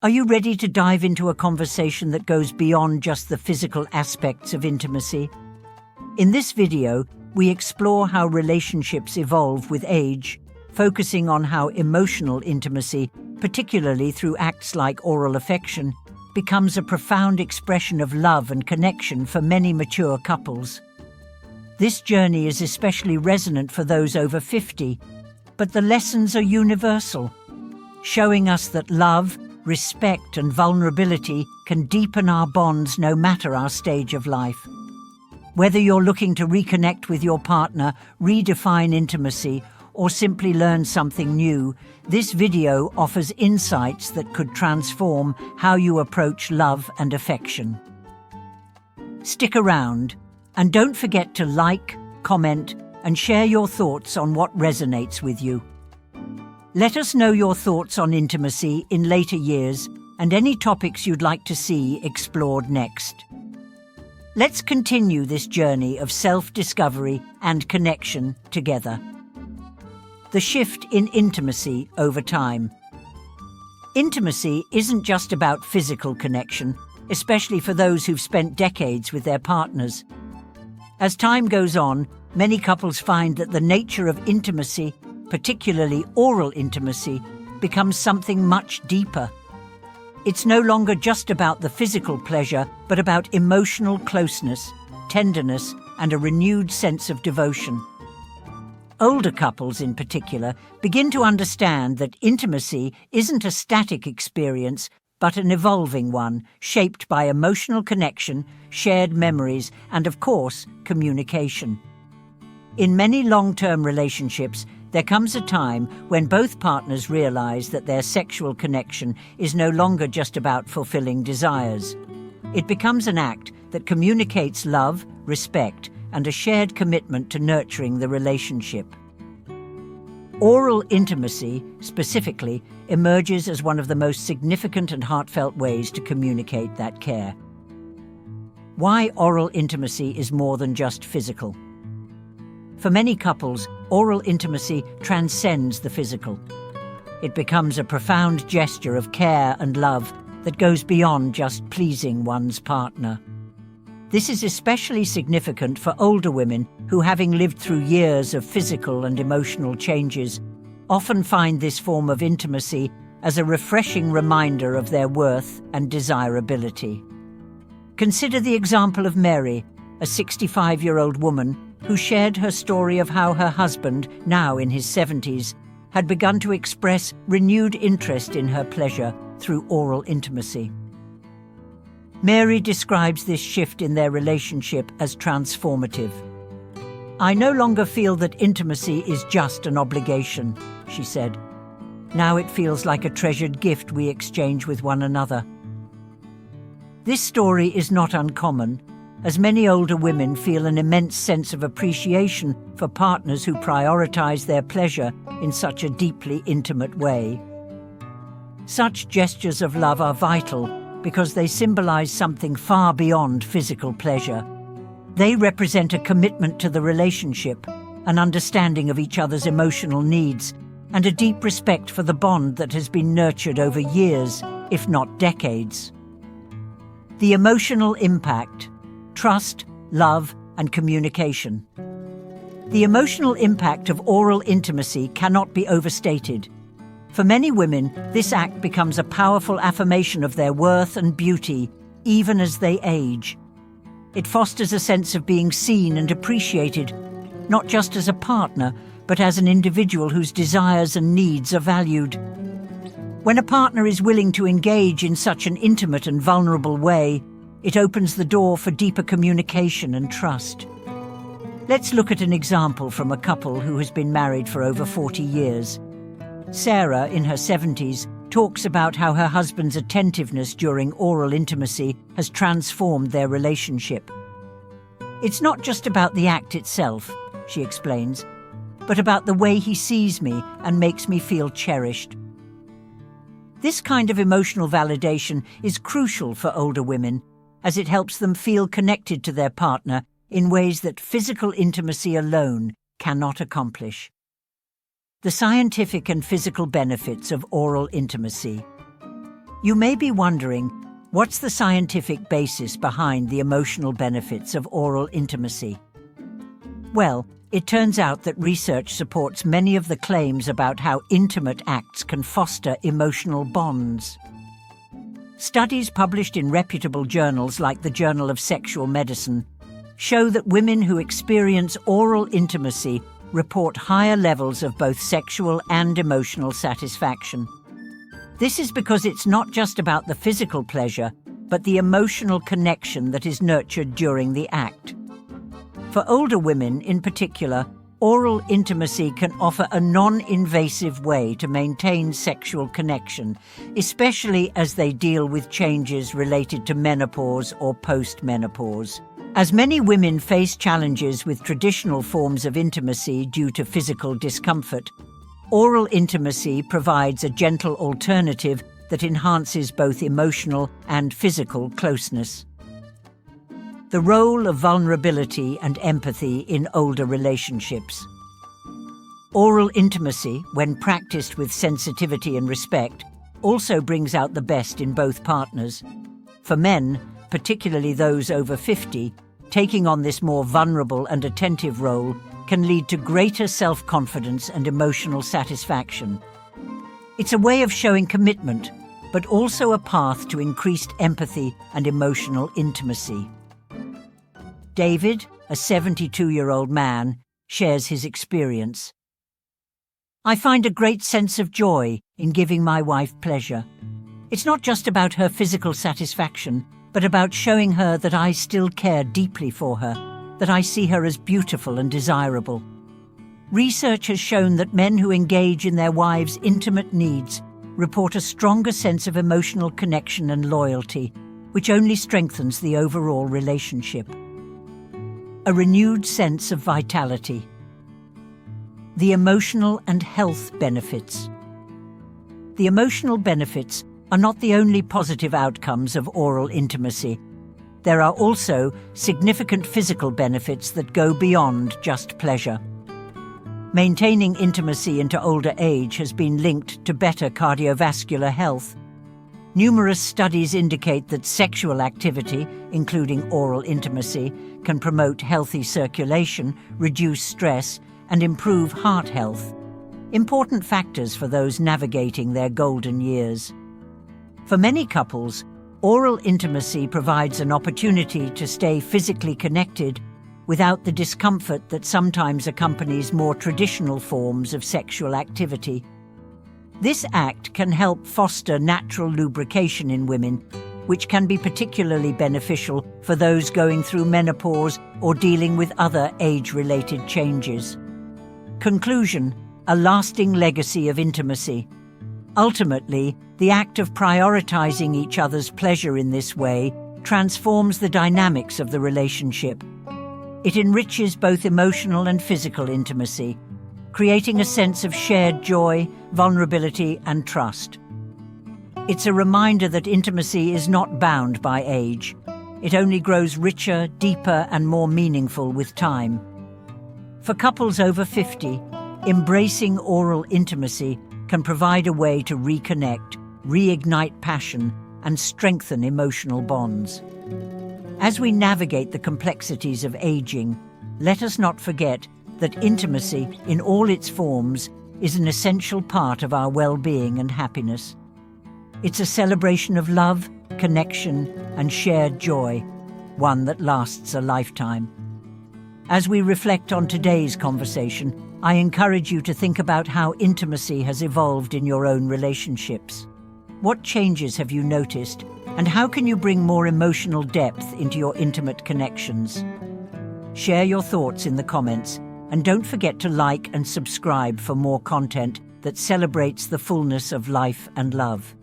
Are you ready to dive into a conversation that goes beyond just the physical aspects of intimacy? In this video, we explore how relationships evolve with age, focusing on how emotional intimacy, particularly through acts like oral affection, becomes a profound expression of love and connection for many mature couples. This journey is especially resonant for those over 50, but the lessons are universal, showing us that love, respect and vulnerability can deepen our bonds no matter our stage of life. Whether you're looking to reconnect with your partner, redefine intimacy, or simply learn something new, this video offers insights that could transform how you approach love and affection. Stick around, and don't forget to like, comment, and share your thoughts on what resonates with you. Let us know your thoughts on intimacy in later years and any topics you'd like to see explored next. Let's continue this journey of self-discovery and connection together. The shift in intimacy over time. Intimacy isn't just about physical connection, especially for those who've spent decades with their partners. As time goes on, many couples find that the nature of intimacy, particularly oral intimacy, becomes something much deeper. It's no longer just about the physical pleasure, but about emotional closeness, tenderness, and a renewed sense of devotion. Older couples, in particular, begin to understand that intimacy isn't a static experience, but an evolving one, shaped by emotional connection, shared memories, and, of course, communication. In many long-term relationships, there comes a time when both partners realize that their sexual connection is no longer just about fulfilling desires. It becomes an act that communicates love, respect, and a shared commitment to nurturing the relationship. Oral intimacy, specifically, emerges as one of the most significant and heartfelt ways to communicate that care. Why oral intimacy is more than just physical. For many couples, oral intimacy transcends the physical. It becomes a profound gesture of care and love that goes beyond just pleasing one's partner. This is especially significant for older women who, having lived through years of physical and emotional changes, often find this form of intimacy as a refreshing reminder of their worth and desirability. Consider the example of Mary, a 65-year-old woman who shared her story of how her husband, now in his 70s, had begun to express renewed interest in her pleasure through oral intimacy. Mary describes this shift in their relationship as transformative. "I no longer feel that intimacy is just an obligation," she said. "Now it feels like a treasured gift we exchange with one another." This story is not uncommon, as many older women feel an immense sense of appreciation for partners who prioritize their pleasure in such a deeply intimate way. Such gestures of love are vital because they symbolize something far beyond physical pleasure. They represent a commitment to the relationship, an understanding of each other's emotional needs, and a deep respect for the bond that has been nurtured over years, if not decades. The emotional impact: trust, love, and communication. The emotional impact of oral intimacy cannot be overstated. For many women, this act becomes a powerful affirmation of their worth and beauty, even as they age. It fosters a sense of being seen and appreciated, not just as a partner, but as an individual whose desires and needs are valued. When a partner is willing to engage in such an intimate and vulnerable way, it opens the door for deeper communication and trust. Let's look at an example from a couple who has been married for over 40 years. Sarah, in her 70s, talks about how her husband's attentiveness during oral intimacy has transformed their relationship. "It's not just about the act itself," she explains, "but about the way he sees me and makes me feel cherished." This kind of emotional validation is crucial for older women, as it helps them feel connected to their partner in ways that physical intimacy alone cannot accomplish. The scientific and physical benefits of oral intimacy. You may be wondering, what's the scientific basis behind the emotional benefits of oral intimacy? Well, it turns out that research supports many of the claims about how intimate acts can foster emotional bonds. Studies published in reputable journals like the Journal of Sexual Medicine show that women who experience oral intimacy report higher levels of both sexual and emotional satisfaction. This is because it's not just about the physical pleasure, but the emotional connection that is nurtured during the act. For older women in particular, oral intimacy can offer a non-invasive way to maintain sexual connection, especially as they deal with changes related to menopause or post-menopause. As many women face challenges with traditional forms of intimacy due to physical discomfort, oral intimacy provides a gentle alternative that enhances both emotional and physical closeness. The role of vulnerability and empathy in older relationships. Oral intimacy, when practiced with sensitivity and respect, also brings out the best in both partners. For men, particularly those over 50, taking on this more vulnerable and attentive role can lead to greater self-confidence and emotional satisfaction. It's a way of showing commitment, but also a path to increased empathy and emotional intimacy. David, a 72-year-old man, shares his experience. I find a great sense of joy in giving my wife pleasure. It's not just about her physical satisfaction, but about showing her that I still care deeply for her, that I see her as beautiful and desirable. Research has shown that men who engage in their wives' intimate needs report a stronger sense of emotional connection and loyalty, which only strengthens the overall relationship. A renewed sense of vitality. The emotional and health benefits. The emotional benefits are not the only positive outcomes of oral intimacy. There are also significant physical benefits that go beyond just pleasure. Maintaining intimacy into older age has been linked to better cardiovascular health. Numerous studies indicate that sexual activity, including oral intimacy, can promote healthy circulation, reduce stress, and improve heart health. Important factors for those navigating their golden years. For many couples, oral intimacy provides an opportunity to stay physically connected without the discomfort that sometimes accompanies more traditional forms of sexual activity. This act can help foster natural lubrication in women, which can be particularly beneficial for those going through menopause or dealing with other age-related changes. Conclusion: a lasting legacy of intimacy. Ultimately, the act of prioritizing each other's pleasure in this way transforms the dynamics of the relationship. It enriches both emotional and physical intimacy, creating a sense of shared joy, vulnerability, and trust. It's a reminder that intimacy is not bound by age. It only grows richer, deeper, and more meaningful with time. For couples over 50, embracing oral intimacy can provide a way to reconnect, reignite passion, and strengthen emotional bonds. As we navigate the complexities of aging, let us not forget that intimacy, in all its forms, is an essential part of our well-being and happiness. It's a celebration of love, connection, and shared joy, one that lasts a lifetime. As we reflect on today's conversation, I encourage you to think about how intimacy has evolved in your own relationships. What changes have you noticed, and how can you bring more emotional depth into your intimate connections? Share your thoughts in the comments, and don't forget to like and subscribe for more content that celebrates the fullness of life and love.